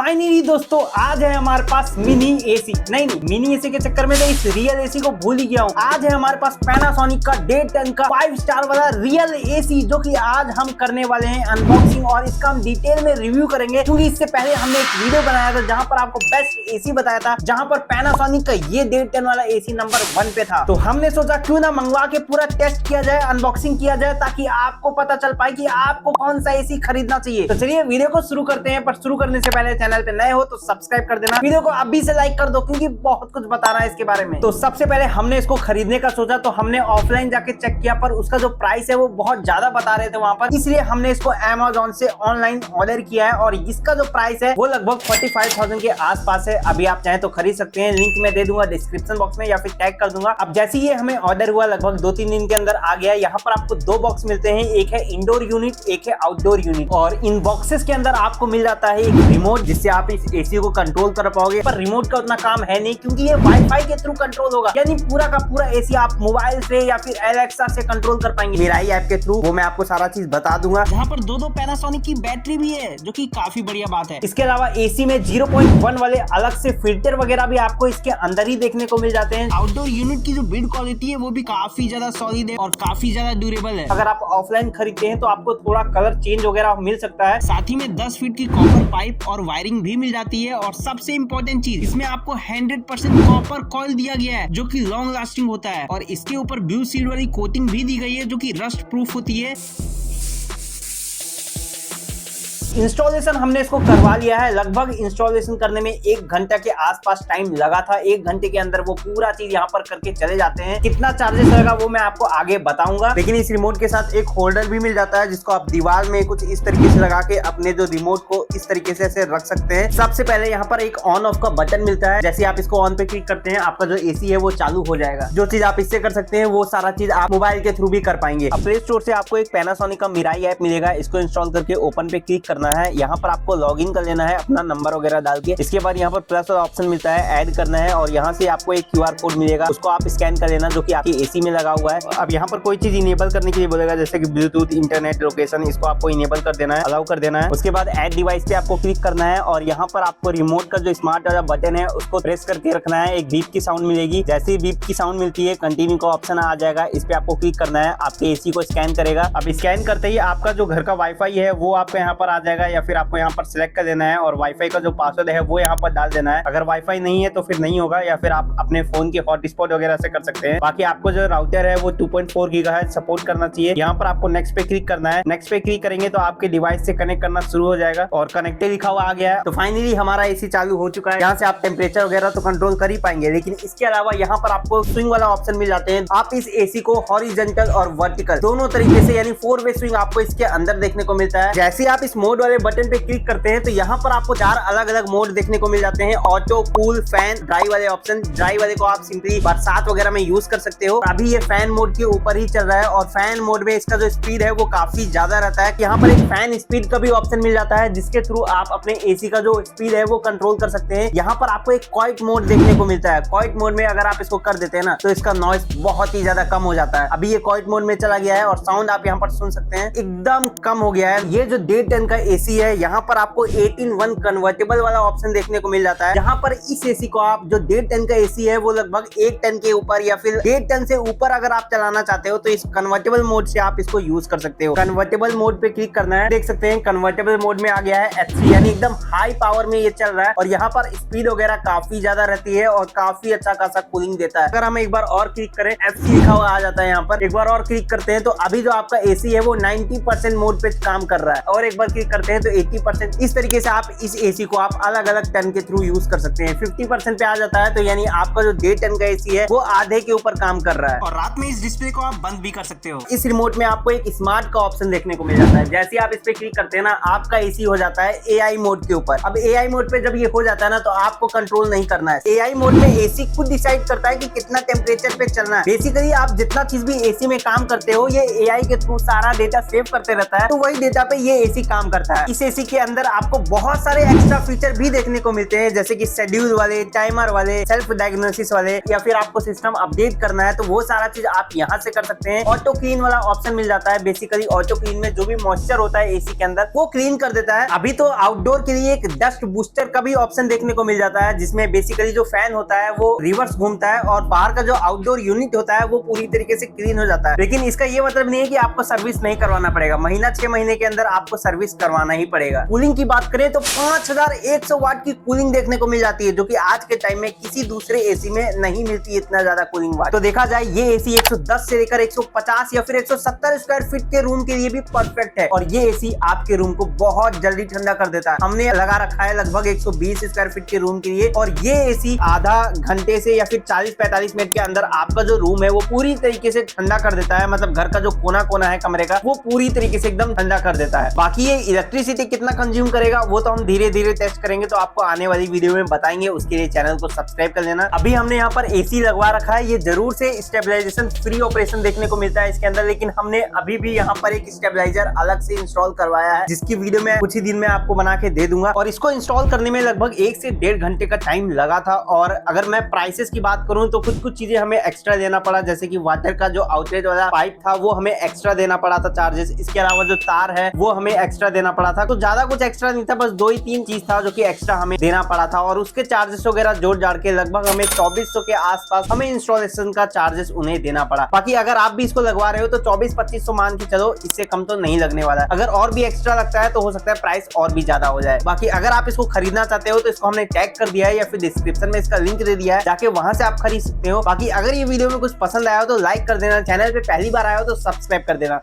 Finally दोस्तों आज है हमारे पास मिनी एसी। नहीं मिनी एसी के चक्कर में तो इस रियल एसी को भूल ही गया हूँ। आज है हमारे पास पैनासोनिक का डे 10 का 5 स्टार वाला रियल एसी, जो कि आज हम करने वाले हैं अनबॉक्सिंग और इसका हम डिटेल में रिव्यू करेंगे। क्योंकि इससे पहले हमने एक वीडियो बनाया था जहां पर आपको बेस्ट एसी बताया था, जहां पर पैनासोनिक का ये डे 10 वाला एसी नंबर 1 पे था। तो हमने सोचा क्यों ना मंगवा के पूरा टेस्ट किया जाए, अनबॉक्सिंग किया जाए, ताकि आपको पता चल पाए कि आपको कौन सा एसी खरीदना चाहिए। तो चलिए वीडियो को शुरू करते हैं, पर शुरू करने से पहले चैनल पे नए हो तो सब्सक्राइब कर देना, वीडियो को अभी से लाइक कर दो क्योंकि बहुत कुछ बताना है इसके बारे में। तो सबसे पहले हमने इसको खरीदने का सोचा तो हमने ऑफलाइन जाके चेक किया, पर उसका जो प्राइस है वो बहुत ज्यादा बता रहे थे वहां पर, इसलिए हमने इसको अमेज़न से ऑनलाइन ऑर्डर किया है और इसका जो प्राइस है वो लगभग 45,000 के आसपास है। अभी आप चाहें तो खरीद सकते हैं, लिंक मैं दे दूंगा डिस्क्रिप्शन बॉक्स में या फिर टैग कर दूंगा। अब जैसे ये हमें ऑर्डर हुआ लगभग 2-3 दिन के अंदर आ गया। यहाँ पर आपको 2 बॉक्स मिलते हैं, एक है इंडोर यूनिट, एक है आउटडोर यूनिट। और इन बॉक्सेस के अंदर आपको मिल जाता है एक रिमोट, जिससे आप इस एसी को कंट्रोल कर पाओगे। पर रिमोट का उतना काम है नहीं क्योंकि ये वाईफाई के थ्रू कंट्रोल होगा, यानी पूरा का पूरा एसी आप मोबाइल से या फिर एलेक्सा से कंट्रोल कर पाएंगे मिराई ऐप के थ्रू। वो मैं आपको सारा चीज बता दूंगा। यहाँ पर 2 पैनासोनिक की बैटरी भी है, जो कि काफी बढ़िया बात है। इसके अलावा एसी में 0.1 वाले अलग से फिल्टर वगैरह भी आपको इसके अंदर ही देखने को मिल जाते हैं। आउटडोर यूनिट की जो बिल्ड क्वालिटी है वो भी काफी ज्यादा सॉलिड है और काफी ज्यादा ड्यूरेबल है। अगर आप ऑफलाइन खरीदते हैं तो आपको थोड़ा कलर चेंज वगैरह मिल सकता है। साथ ही में 10 फीट की कॉपर पाइप और वायरिंग भी मिल जाती है। और सबसे इम्पोर्टेंट चीज, इसमें आपको 100% कॉपर कॉइल दिया गया है, जो कि लॉन्ग लास्टिंग होता है। और इसके ऊपर ब्लू सील वाली कोटिंग भी दी गई है, जो कि रस्ट प्रूफ होती है। इंस्टॉलेशन हमने इसको करवा लिया है। लगभग इंस्टॉलेशन करने में 1 घंटा के आसपास टाइम लगा था। 1 घंटे के अंदर वो पूरा चीज यहाँ पर करके चले जाते हैं। कितना चार्जेस लगा वो मैं आपको आगे बताऊंगा। लेकिन इस रिमोट के साथ एक होल्डर भी मिल जाता है, जिसको आप दीवार में कुछ इस तरीके से लगा के अपने जो रिमोट को इस तरीके से ऐसे रख सकते हैं। सबसे पहले यहाँ पर एक ऑन ऑफ का बटन मिलता है। जैसे आप इसको ऑन पे क्लिक करते हैं, आपका जो एसी है वो चालू हो जाएगा। जो चीज आप इससे कर सकते हैं वो सारा चीज आप मोबाइल के थ्रू भी कर पाएंगे। प्ले स्टोर से आपको एक पैनासोनिक का मिराई ऐप मिलेगा, इसको इंस्टॉल करके ओपन पे क्लिक करना है। यहाँ पर आपको लॉगिन कर लेना है अपना नंबर वगैरह डाल के। इसके बाद यहाँ पर प्लस का ऑप्शन मिलता है, ऐड करना है। और यहाँ से आपको एक QR कोड मिलेगा, उसको आप स्कैन कर लेना, जो कि आपकी एसी में लगा हुआ है। अब यहाँ पर कोई चीज इनेबल करने के लिए बोलेगा, जैसे कि ब्लूटूथ, इंटरनेट, लोकेशन, इसको आपको इनेबल कर देना है, अलाउ कर देना है। उसके बाद ऐड डिवाइस पे आपको क्लिक करना है और यहाँ पर आपको रिमोट का जो स्मार्ट वाला बटन है उसको प्रेस करके रखना है। एक बीप की साउंड मिलेगी। जैसे ही बीप की साउंड मिलती है, कंटिन्यू का ऑप्शन आ जाएगा, इस पे आपको क्लिक करना है। आपके एसी को स्कैन करेगा। अब स्कैन करते ही आपका जो घर का वाईफाई है वो आपका यहाँ पर आ जाएगा, या फिर आपको यहाँ पर सिलेक्ट कर देना है और वाईफाई का जो पासवर्ड है वो यहाँ पर डाल देना है। अगर वाईफाई नहीं है तो फिर नहीं होगा, या फिर आप अपने फोन के हॉटस्पॉट वगैरह से कर सकते हैं। बाकी आपको जो राउटर है वो 2.4 गीगाहर्ट्ज सपोर्ट करना चाहिए। यहाँ पर आपको नेक्स्ट पे क्लिक करना है। नेक्स्ट पे क्लिक करेंगे तो आपके डिवाइस से कनेक्ट करना शुरू हो जाएगा और कनेक्टेड लिखा हुआ आ गया है। तो फाइनली हमारा एसी चालू हो चुका है। यहाँ से आप टेम्परेचर वगैरह तो कंट्रोल कर ही पाएंगे, लेकिन इसके अलावा यहाँ पर आपको स्विंग वाला ऑप्शन मिल जाते हैं। आप इस एसी को हॉरिजॉन्टल और वर्टिकल दोनों तरीके से, यानी 4 वे स्विंग आपको इसके अंदर देखने को मिलता है। जैसे आप इस मोड वाले बटन पे क्लिक करते हैं तो यहाँ पर आपको 4 अलग अलग मोड देखने को मिल जाते हैं। ऑटो, कूल, फैन, ड्राई वाले ऑप्शन। ड्राई वाले को आप सिंपली बरसात वगैरह में यूज कर सकते हो। अभी ये फैन मोड के ऊपर ही चल रहा है और फैन मोड में इसका जो स्पीड है वो काफी ज्यादा रहता है। यहाँ पर एक फैन स्पीड का भी ऑप्शन मिल जाता है, जिसके थ्रू आप अपने एसी का जो स्पीड है वो कंट्रोल कर सकते हैं। यहाँ पर आपको एक क्वाइट मोड देखने को मिलता है। क्वाइट मोड में अगर आप इसको कर देते हैं ना तो इसका नॉइस बहुत ही ज्यादा कम हो जाता है। अभी ये क्वाइट मोड में चला गया है और साउंड आप यहाँ पर सुन सकते हैं एकदम कम हो गया है। ये जो डे 10 का एसी है, यहाँ पर आपको 18:1 कन्वर्टेबल वाला ऑप्शन देखने को मिल जाता है। जहां पर इस एसी को आप, जो डे 10 का एसी है वो लगभग 1 टन के ऊपर या फिर 1.5 टन से ऊपर अगर आप चलाना चाहते हो तो इस कन्वर्टेबल मोड से आप इसको यूज कर सकते हो। कन्वर्टेबल मोड पे क्लिक करना है। देख सकते हैं कन्वर्टेबल मोड में आ गया है H3, यानी एकदम हाई पावर में ये चल रहा है और यहाँ पर स्पीड वगैरह काफी ज्यादा रहती है और काफी अच्छा खासा कूलिंग देता है। अगर हम एक बार और क्लिक करें, FC लिखा हुआ आ जाता है यहाँ पर। एक बार और क्लिक करते हैं तो अभी जो आपका एसी है वो 90% मोड पे काम कर रहा है और एक बार क्लिक करते हैं तो 80%। इस तरीके से आप इस एसी को आप अलग अलग टन के थ्रू यूज कर सकते हैं। 50% पे आ जाता है तो यानी आपका जो डे 10 का एसी है वो आधे के ऊपर काम कर रहा है। और रात में इस डिस्प्ले को आप बंद भी कर सकते हो। इस रिमोट में आपको एक स्मार्ट का ऑप्शन देखने को मिल जाता है। जैसे आप इस पे क्लिक करते हैं ना, आपका एसी हो जाता है AI मोड के ऊपर। अब AI मोड पे जब ये हो जाता है ना तो आपको कंट्रोल नहीं करना है। AI मोड में एसी खुद डिसाइड करता है कि कितना टेम्परेचर पे चलना है। बेसिकली आप जितना चीज भी एसी में काम करते हो, ये AI के थ्रू सारा डेटा सेव करते रहता है, तो वही डेटा पे ये एसी काम करता करता है। इस एसी के अंदर आपको बहुत सारे एक्स्ट्रा फीचर भी देखने को मिलते हैं, जैसे कि शेड्यूल वाले, टाइमर वाले, सेल्फ डायग्नोसिस वाले, या फिर आपको सिस्टम अपडेट करना है तो वो सारा चीज आप यहाँ से कर सकते हैं। ऑटो क्लीन वाला ऑप्शन मिल जाता है। बेसिकली ऑटो क्लीन में जो भी मॉइस्चर होता है एसी के अंदर वो क्लीन कर देता है। अभी तो आउटडोर के लिए एक डस्ट बूस्टर का भी ऑप्शन देखने को मिल जाता है, जिसमें बेसिकली जो फैन होता है वो रिवर्स घूमता है और बाहर का जो आउटडोर यूनिट होता है वो पूरी तरीके से क्लीन हो जाता है। लेकिन इसका ये मतलब नहीं है कि आपको सर्विस नहीं करवाना पड़ेगा। महीना 6 महीने के अंदर आपको सर्विस करवाना ही पड़ेगा। कूलिंग की बात करें तो 5100 वाट की कूलिंग देखने को मिल जाती है, जो कि आज के टाइम में किसी दूसरे एसी में नहीं मिलती इतना ज्यादा कूलिंग वाट। तो देखा जाए ये एसी 110 से लेकर 150 या फिर 170 स्क्वायर फीट के रूम के लिए भी परफेक्ट है, और ये एसी आपके रूम को बहुत जल्दी ठंडा कर देता है। हमने लगा रखा है लगभग 120 स्क्वायर फीट के रूम के लिए, और ये एसी आधा घंटे से या फिर 40-45 मिनट के अंदर आपका जो रूम है वो पूरी तरीके से ठंडा कर देता है। मतलब घर का जो कोना कोना है कमरे का वो पूरी तरीके से एकदम ठंडा कर देता है। बाकी ये इलेक्ट्रिसिटी कितना कंज्यूम करेगा वो तो हम धीरे धीरे टेस्ट करेंगे, तो आपको आने वाली वीडियो में बताएंगे। उसके लिए चैनल को सब्सक्राइब कर लेना। अभी हमने यहाँ पर एसी लगवा रखा है। ये जरूर से स्टेबलाइजेशन फ्री ऑपरेशन देखने को मिलता है इसके अंदर, लेकिन हमने अभी भी यहाँ पर एक स्टेबलाइजर अलग से इंस्टॉल करवाया है, जिसकी वीडियो मैं कुछ ही दिन में आपको बना के दे दूंगा। और इसको इंस्टॉल करने में लगभग 1 से 1.5 घंटे का टाइम लगा था। और अगर मैं प्राइसेस की बात करूं तो कुछ चीजें हमें एक्स्ट्रा देना पड़ा, जैसे कि वाटर का जो आउटलेट वाला पाइप था वो हमें एक्स्ट्रा देना पड़ा था चार्जेस। इसके अलावा जो तार है वो हमें एक्स्ट्रा देना पड़ा था। तो ज्यादा कुछ एक्स्ट्रा नहीं था, बस 2 ही 3 चीज था जो कि एक्स्ट्रा हमें देना पड़ा था, और उसके चार्जेस वगैरह जोड़ जाड़ के लगभग हमें 2400 के आसपास हमें इंस्टॉलेशन का चार्जेस उन्हें देना पड़ा। बाकी अगर आप भी इसको लगवा रहे हो तो 2400-2500 मान के चलो, इससे कम तो नहीं लगने वाला है। अगर और भी एक्स्ट्रा लगता है तो हो सकता है प्राइस और भी ज्यादा हो जाए। बाकी अगर आप इसको खरीदना चाहते हो तो इसको हमने टैग कर दिया है या फिर डिस्क्रिप्शन में इसका लिंक दे दिया है, जाके वहां से आप खरीद सकते हो। बाकी अगर ये वीडियो में कुछ पसंद आया हो तो लाइक कर देना, चैनल पे पहली बार आया हो तो सब्सक्राइब कर देना।